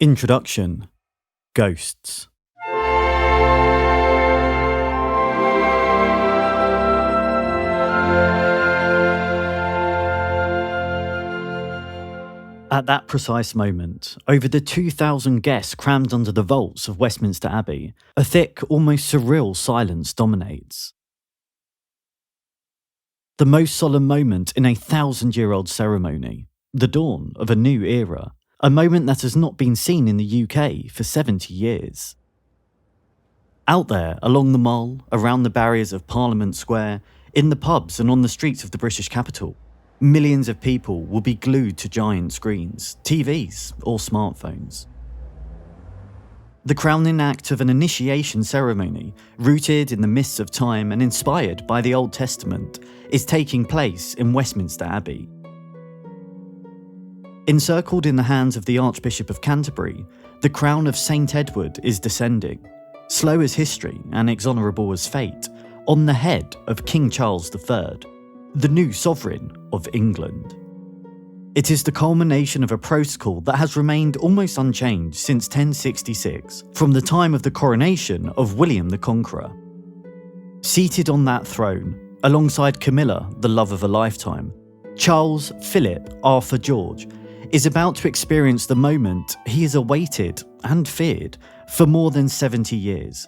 Introduction. Ghosts. At that precise moment, over the 2,000 guests crammed under the vaults of Westminster Abbey, a thick, almost surreal silence dominates. The most solemn moment in a 1,000-year-old ceremony, the dawn of a new era, a moment that has not been seen in the UK for 70 years. Out there, along the Mall, around the barriers of Parliament Square, in the pubs and on the streets of the British capital, millions of people will be glued to giant screens, TVs or smartphones. The crowning act of an initiation ceremony, rooted in the mists of time and inspired by the Old Testament, is taking place in Westminster Abbey. Encircled in the hands of the Archbishop of Canterbury, the crown of St. Edward is descending, slow as history and inexorable as fate, on the head of King Charles III, the new sovereign of England. It is the culmination of a protocol that has remained almost unchanged since 1066, from the time of the coronation of William the Conqueror. Seated on that throne, alongside Camilla, the love of a lifetime, Charles Philip Arthur George is about to experience the moment he has awaited and feared for more than 70 years.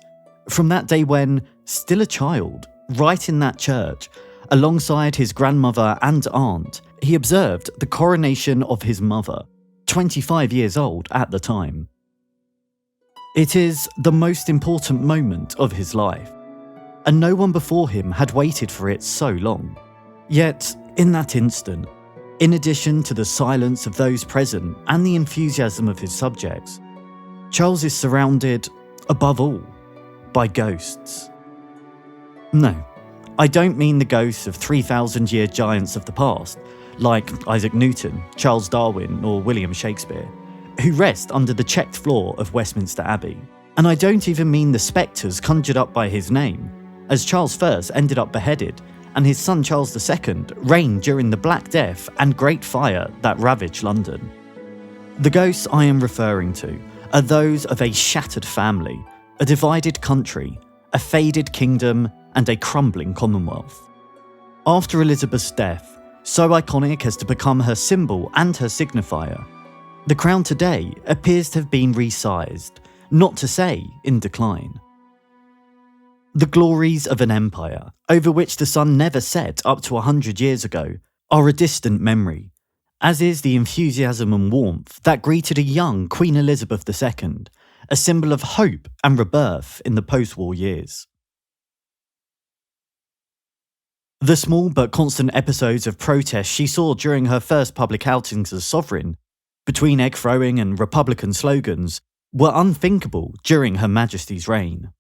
From that day when, still a child, right in that church, alongside his grandmother and aunt, he observed the coronation of his mother, 25 years old at the time. It is the most important moment of his life, and no one before him had waited for it so long. Yet, in that instant, in addition to the silence of those present and the enthusiasm of his subjects, Charles is surrounded, above all, by ghosts. No, I don't mean the ghosts of 3,000-year giants of the past, like Isaac Newton, Charles Darwin, or William Shakespeare, who rest under the checked floor of Westminster Abbey. And I don't even mean the spectres conjured up by his name, as Charles I ended up beheaded, and his son Charles II reigned during the Black Death and Great Fire that ravaged London. The ghosts I am referring to are those of a shattered family, a divided country, a faded kingdom, and a crumbling commonwealth. After Elizabeth's death, so iconic as to become her symbol and her signifier, the crown today appears to have been resized, not to say in decline. The glories of an empire, over which the sun never set up to 100 years ago, are a distant memory, as is the enthusiasm and warmth that greeted a young Queen Elizabeth II, a symbol of hope and rebirth in the post-war years. The small but constant episodes of protest she saw during her first public outings as sovereign, between egg-throwing and Republican slogans, were unthinkable during Her Majesty's reign.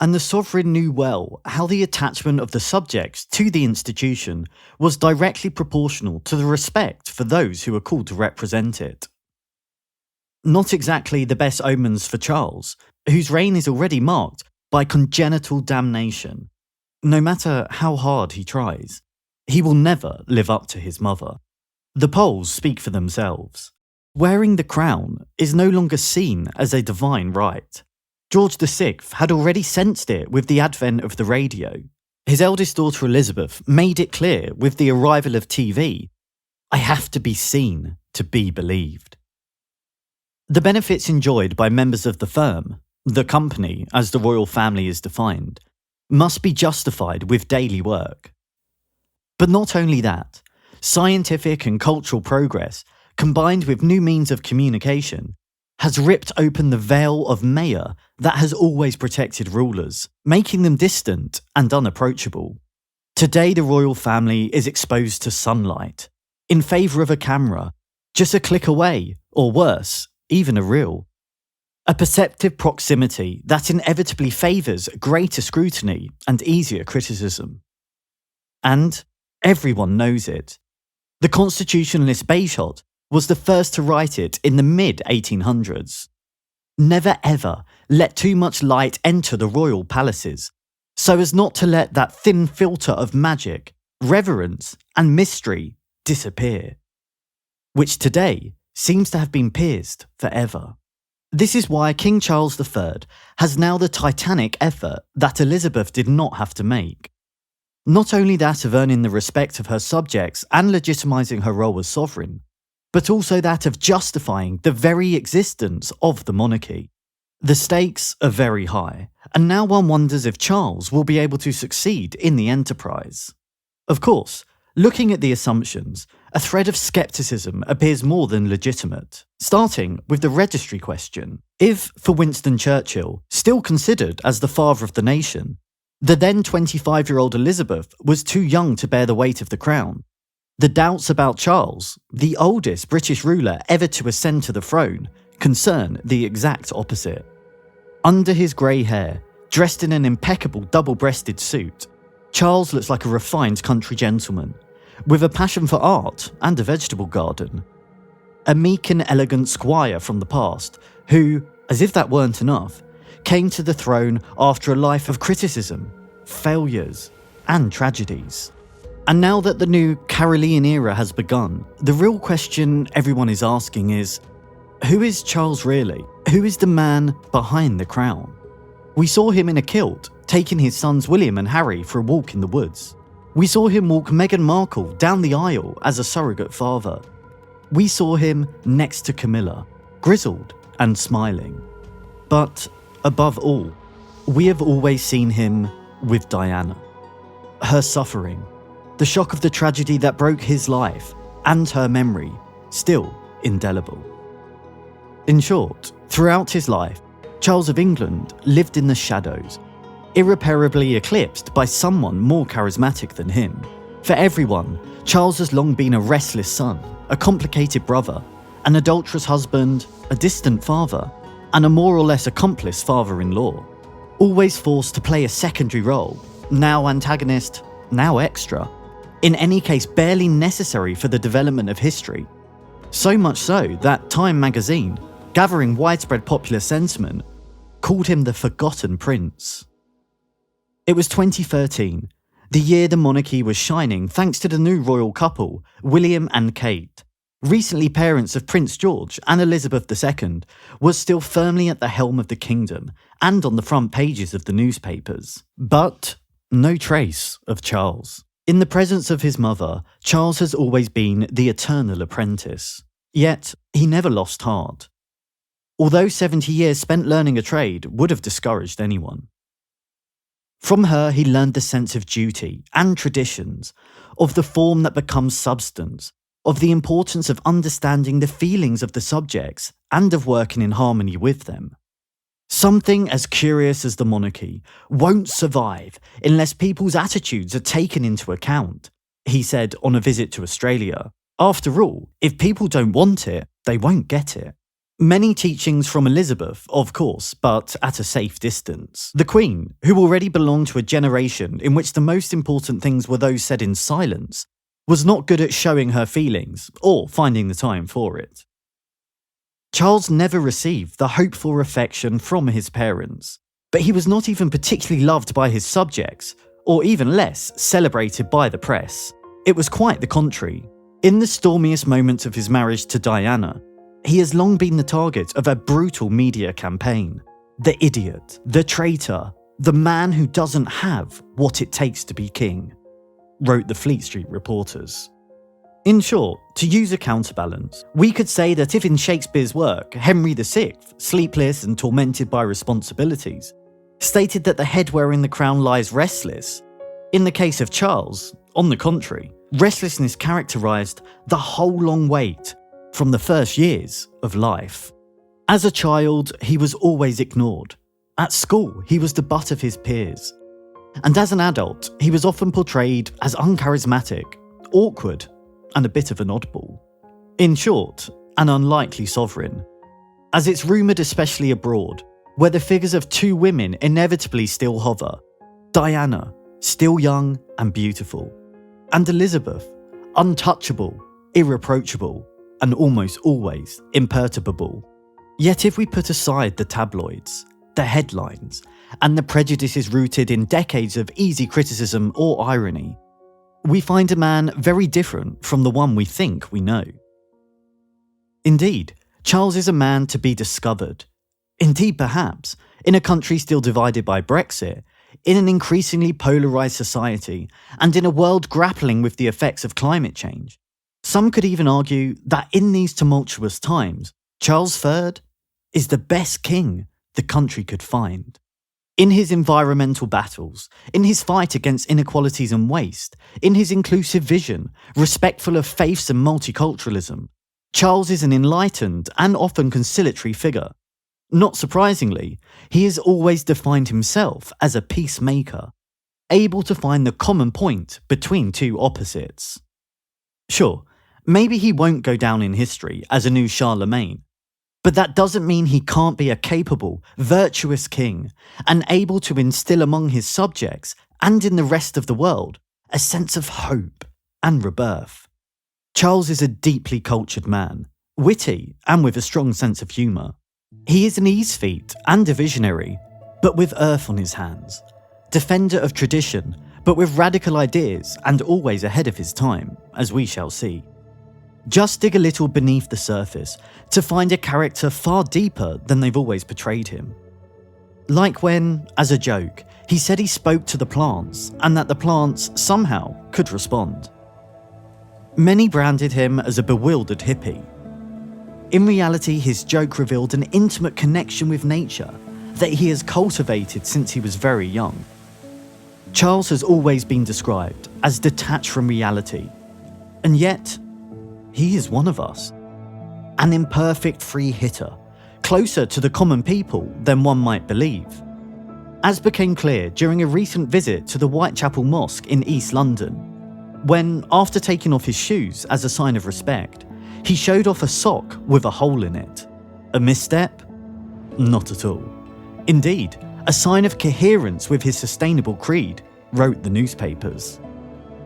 And the sovereign knew well how the attachment of the subjects to the institution was directly proportional to the respect for those who were called to represent it. Not exactly the best omens for Charles, whose reign is already marked by congenital damnation. No matter how hard he tries, he will never live up to his mother. The polls speak for themselves. Wearing the crown is no longer seen as a divine right. George VI had already sensed it with the advent of the radio. His eldest daughter Elizabeth made it clear with the arrival of TV, "I have to be seen to be believed." The benefits enjoyed by members of the firm, the company as the royal family is defined, must be justified with daily work. But not only that, scientific and cultural progress, combined with new means of communication, has ripped open the veil of maya that has always protected rulers, making them distant and unapproachable. Today the royal family is exposed to sunlight, in favour of a camera, just a click away, or worse, even a reel. A perceptive proximity that inevitably favours greater scrutiny and easier criticism. And everyone knows it. The constitutionalist Bagehot was the first to write it in the mid-1800s. Never ever let too much light enter the royal palaces, so as not to let that thin filter of magic, reverence, and mystery disappear, which today seems to have been pierced forever. This is why King Charles III has now the titanic effort that Elizabeth did not have to make. Not only that of earning the respect of her subjects and legitimising her role as sovereign, but also that of justifying the very existence of the monarchy. The stakes are very high, and now one wonders if Charles will be able to succeed in the enterprise. Of course, looking at the assumptions, a thread of scepticism appears more than legitimate, starting with the registry question. If, for Winston Churchill, still considered as the father of the nation, the then 25-year-old Elizabeth was too young to bear the weight of the crown, the doubts about Charles, the oldest British ruler ever to ascend to the throne, concern the exact opposite. Under his grey hair, dressed in an impeccable double-breasted suit, Charles looks like a refined country gentleman, with a passion for art and a vegetable garden. A meek and elegant squire from the past, who, as if that weren't enough, came to the throne after a life of criticism, failures, and tragedies. And now that the new Carolean era has begun, the real question everyone is asking is, who is Charles really? Who is the man behind the crown? We saw him in a kilt, taking his sons William and Harry for a walk in the woods. We saw him walk Meghan Markle down the aisle as a surrogate father. We saw him next to Camilla, grizzled and smiling. But above all, we have always seen him with Diana. Her suffering, the shock of the tragedy that broke his life, and her memory, still indelible. In short, throughout his life, Charles of England lived in the shadows, irreparably eclipsed by someone more charismatic than him. For everyone, Charles has long been a restless son, a complicated brother, an adulterous husband, a distant father, and a more or less accomplice father-in-law, always forced to play a secondary role, now antagonist, now extra, in any case barely necessary for the development of history. So much so that Time magazine, gathering widespread popular sentiment, called him the Forgotten Prince. It was 2013, the year the monarchy was shining thanks to the new royal couple, William and Kate. Recently parents of Prince George and Elizabeth II, was still firmly at the helm of the kingdom and on the front pages of the newspapers. But no trace of Charles. In the presence of his mother, Charles has always been the eternal apprentice. Yet, he never lost heart. Although 70 years spent learning a trade would have discouraged anyone. From her, he learned the sense of duty and traditions, of the form that becomes substance, of the importance of understanding the feelings of the subjects and of working in harmony with them. Something as curious as the monarchy won't survive unless people's attitudes are taken into account, he said on a visit to Australia. After all, if people don't want it, they won't get it. Many teachings from Elizabeth, of course, but at a safe distance. The Queen, who already belonged to a generation in which the most important things were those said in silence, was not good at showing her feelings or finding the time for it. Charles never received the hoped for affection from his parents, but he was not even particularly loved by his subjects, or even less, celebrated by the press. It was quite the contrary. In the stormiest moments of his marriage to Diana, he has long been the target of a brutal media campaign. The idiot, the traitor, the man who doesn't have what it takes to be king, wrote the Fleet Street reporters. In short, to use a counterbalance, we could say that if in Shakespeare's work, Henry VI, sleepless and tormented by responsibilities, stated that the head wearing the crown lies restless, in the case of Charles, on the contrary, restlessness characterised the whole long wait from the first years of life. As a child, he was always ignored. At school, he was the butt of his peers. And as an adult, he was often portrayed as uncharismatic, awkward, and a bit of an oddball. In short, an unlikely sovereign. As it's rumoured especially abroad, where the figures of two women inevitably still hover, Diana, still young and beautiful, and Elizabeth, untouchable, irreproachable, and almost always imperturbable. Yet if we put aside the tabloids, the headlines, and the prejudices rooted in decades of easy criticism or irony, we find a man very different from the one we think we know. Indeed, Charles is a man to be discovered, Indeed, perhaps, in a country still divided by Brexit, in an increasingly polarised society, and in a world grappling with the effects of climate change, some could even argue that in these tumultuous times, Charles III is the best king the country could find. In his environmental battles, in his fight against inequalities and waste, in his inclusive vision, respectful of faiths and multiculturalism, Charles is an enlightened and often conciliatory figure. Not surprisingly, he has always defined himself as a peacemaker, able to find the common point between two opposites. Sure, maybe he won't go down in history as a new Charlemagne, but that doesn't mean he can't be a capable, virtuous king and able to instill among his subjects and in the rest of the world a sense of hope and rebirth. Charles is a deeply cultured man, witty and with a strong sense of humour. He is an aesthete and a visionary, but with earth on his hands. Defender of tradition, but with radical ideas and always ahead of his time, as we shall see. Just dig a little beneath the surface to find a character far deeper than they've always portrayed him. Like when, as a joke, he said he spoke to the plants and that the plants somehow could respond. Many branded him as a bewildered hippie. In reality, his joke revealed an intimate connection with nature that he has cultivated since he was very young. Charles has always been described as detached from reality, and yet, he is one of us. An imperfect free hitter, closer to the common people than one might believe. As became clear during a recent visit to the Whitechapel Mosque in East London, when, after taking off his shoes as a sign of respect, he showed off a sock with a hole in it. A misstep? Not at all. Indeed, a sign of coherence with his sustainable creed, wrote the newspapers.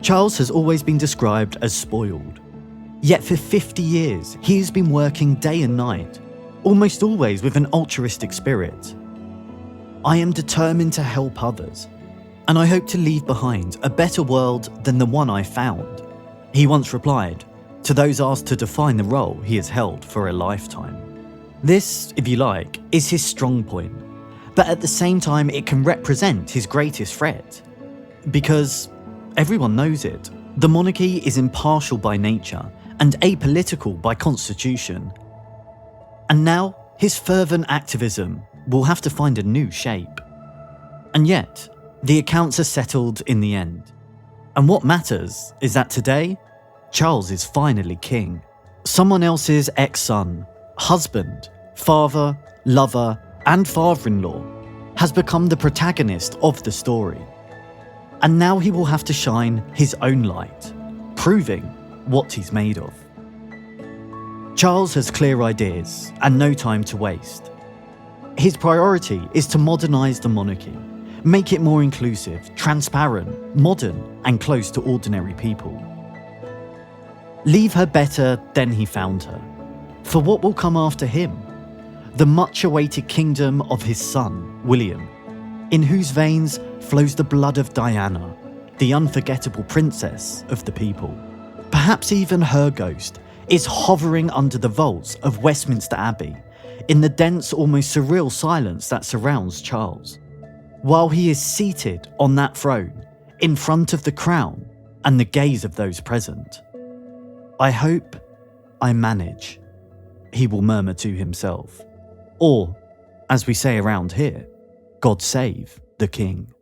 Charles has always been described as spoiled. Yet for 50 years, he has been working day and night, almost always with an altruistic spirit. I am determined to help others, and I hope to leave behind a better world than the one I found, he once replied to those asked to define the role he has held for a lifetime. This, if you like, is his strong point, but at the same time it can represent his greatest threat. Because, everyone knows it, the monarchy is impartial by nature and apolitical by constitution. And now, his fervent activism will have to find a new shape. And yet, the accounts are settled in the end. And what matters is that today, Charles is finally king. Someone else's ex-son, husband, father, lover, and father-in-law has become the protagonist of the story. And now he will have to shine his own light, proving what he's made of. Charles has clear ideas and no time to waste. His priority is to modernise the monarchy, make it more inclusive, transparent, modern, and close to ordinary people. Leave her better than he found her, for what will come after him? The much-awaited kingdom of his son, William, in whose veins flows the blood of Diana, the unforgettable princess of the people. Perhaps even her ghost is hovering under the vaults of Westminster Abbey, in the dense, almost surreal silence that surrounds Charles, while he is seated on that throne, in front of the crown and the gaze of those present. I hope I manage, he will murmur to himself. Or, as we say around here, God save the king.